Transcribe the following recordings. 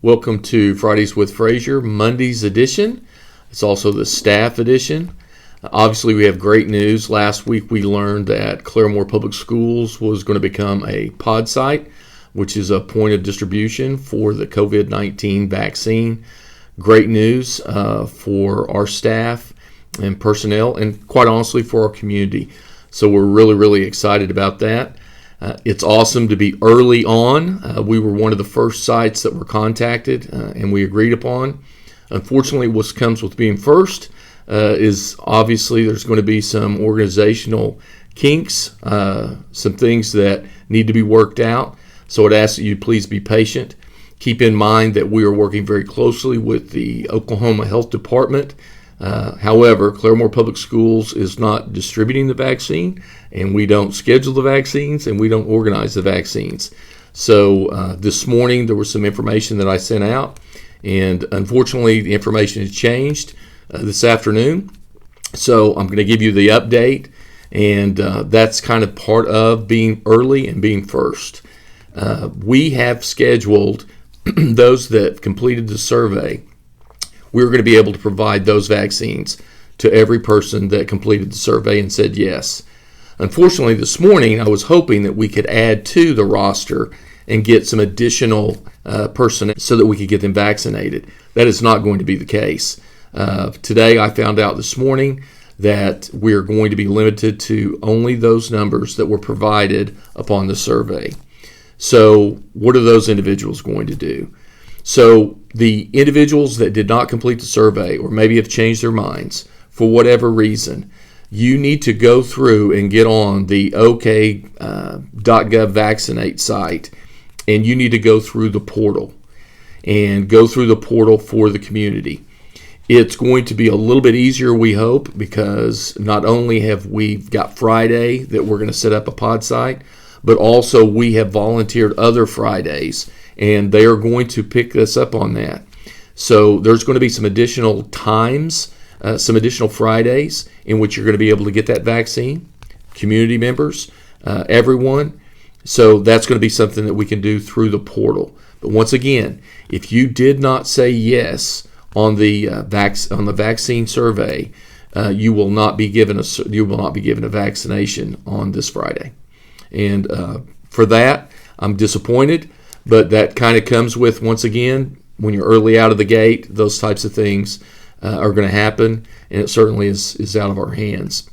Welcome to Fridays with Frazier, Monday's edition. It's also the staff edition. Obviously, we have great news. Last week, we learned that Claremore Public Schools was going to become a pod site, which is a point of distribution for the COVID-19 vaccine. Great news for our staff and personnel, and quite honestly, for our community. So we're really excited about that. It's awesome to be early on. We were one of the first sites that were contacted and we agreed upon. Unfortunately, what comes with being first is obviously there's going to be some organizational kinks, some things that need to be worked out. So I'd ask that you please be patient. Keep in mind that we are working very closely with the Oklahoma Health Department. However, Claremore Public Schools is not distributing the vaccine, and we don't schedule the vaccines, and we don't organize the vaccines. So this morning there was some information that I sent out, and unfortunately the information has changed this afternoon. So I'm going to give you the update, and that's kind of part of being early and being first. We have scheduled those that completed the survey. We're going to be able to provide those vaccines to every person that completed the survey and said yes. Unfortunately, this morning, I was hoping that we could add to the roster and get some additional personnel so that we could get them vaccinated. That is not going to be the case. Today, I found out this morning that we're going to be limited to only those numbers that were provided upon the survey. So what are those individuals going to do? So the individuals that did not complete the survey or maybe have changed their minds for whatever reason, you need to go through and get on the OK.gov vaccinate site, and you need to go through the portal for the community. It's going to be a little bit easier, we hope, because not only have we got Friday that we're going to set up a pod site, but also we have volunteered other Fridays, and they are going to pick us up on that. So there's going to be some additional times, some additional Fridays in which you're going to be able to get that vaccine, community members, everyone. So that's going to be something that we can do through the portal. But once again, if you did not say yes on the vaccine survey, you will not be given a vaccination on this Friday. And for that, I'm disappointed. But that kind of comes with, once again, when you're early out of the gate, those types of things are going to happen, and it certainly is out of our hands.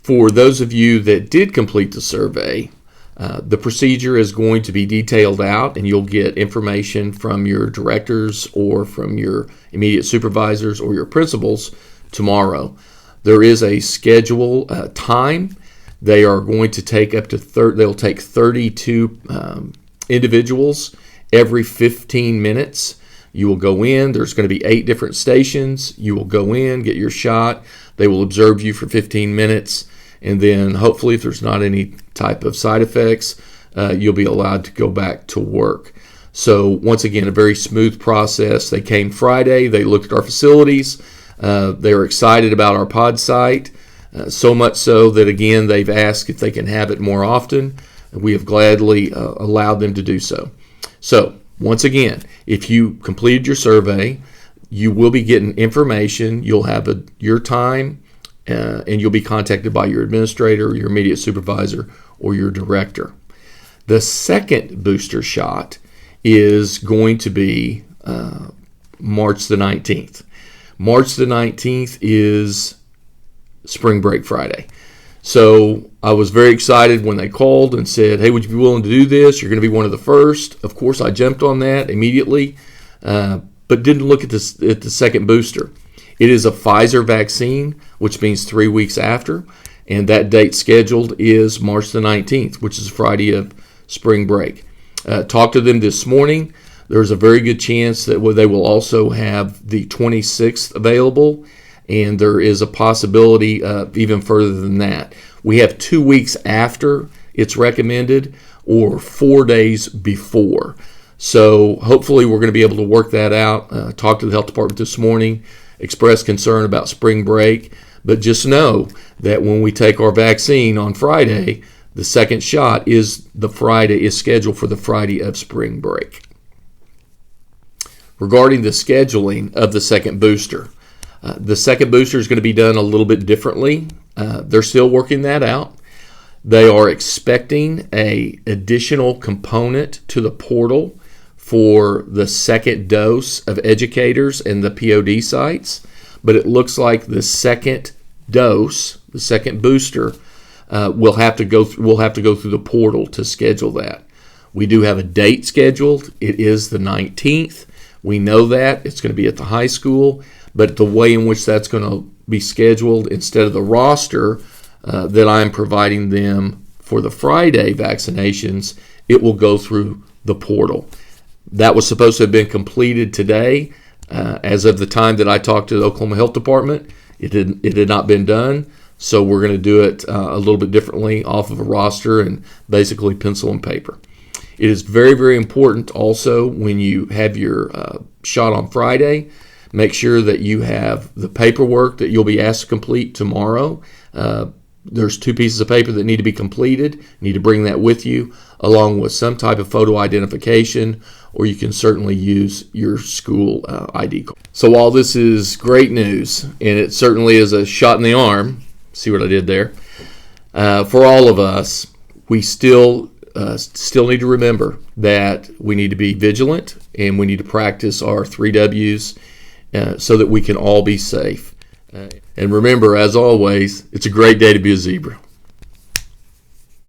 For those of you that did complete the survey, the procedure is going to be detailed out, and you'll get information from your directors or from your immediate supervisors or your principals tomorrow. There is a schedule time. They are going to take they'll take 32 individuals every 15 minutes. You will go in. There's going to be 8 different stations. You will go in, get your shot. They will observe you for 15 minutes. And then hopefully, if there's not any type of side effects, you'll be allowed to go back to work. So once again, a very smooth process. They came Friday. They looked at our facilities. They were excited about our pod site. So much so that, again, they've asked if they can have it more often. We have gladly allowed them to do so. So, once again, if you completed your survey, you will be getting information. You'll have your time, and you'll be contacted by your administrator, your immediate supervisor, or your director. The second booster shot is going to be March the 19th. March the 19th is Spring Break Friday. So I was very excited when they called and said, hey, would you be willing to do this? You're going to be one of the first. Of course, I jumped on that immediately, but didn't look at the second booster. It is a Pfizer vaccine, which means 3 weeks after, and that date scheduled is March the 19th, which is Friday of spring break. Talked to them this morning. There's a very good chance that they will also have the 26th available, and there is a possibility even further than that. We have 2 weeks after it's recommended or 4 days before. So hopefully we're going to be able to work that out. Talked to the health department this morning, expressed concern about spring break, but just know that when we take our vaccine on Friday, the second shot is scheduled for the Friday of spring break. regarding the scheduling of the second booster. The second booster is going to be done a little bit differently. They're still working that out. They are expecting an additional component to the portal for the second dose of educators and the POD sites, but it looks like the second dose, the second booster, we'll have to go through the portal to schedule that. We do have a date scheduled. It is the 19th. We know that it's going to be at the high school, but the way in which that's going to be scheduled, instead of the roster that I'm providing them for the Friday vaccinations, it will go through the portal. That was supposed to have been completed today. As of the time that I talked to the Oklahoma Health Department, it had not been done. So we're going to do it a little bit differently off of a roster and basically pencil and paper. It is very, very important also when you have your shot on Friday, make sure that you have the paperwork that you'll be asked to complete tomorrow. There's 2 pieces of paper that need to be completed. You need to bring that with you, along with some type of photo identification, or you can certainly use your school ID card. So while this is great news, and it certainly is a shot in the arm, see what I did there, for all of us, we still need to remember that we need to be vigilant and we need to practice our 3 W's so that we can all be safe. And remember, as always, it's a great day to be a zebra.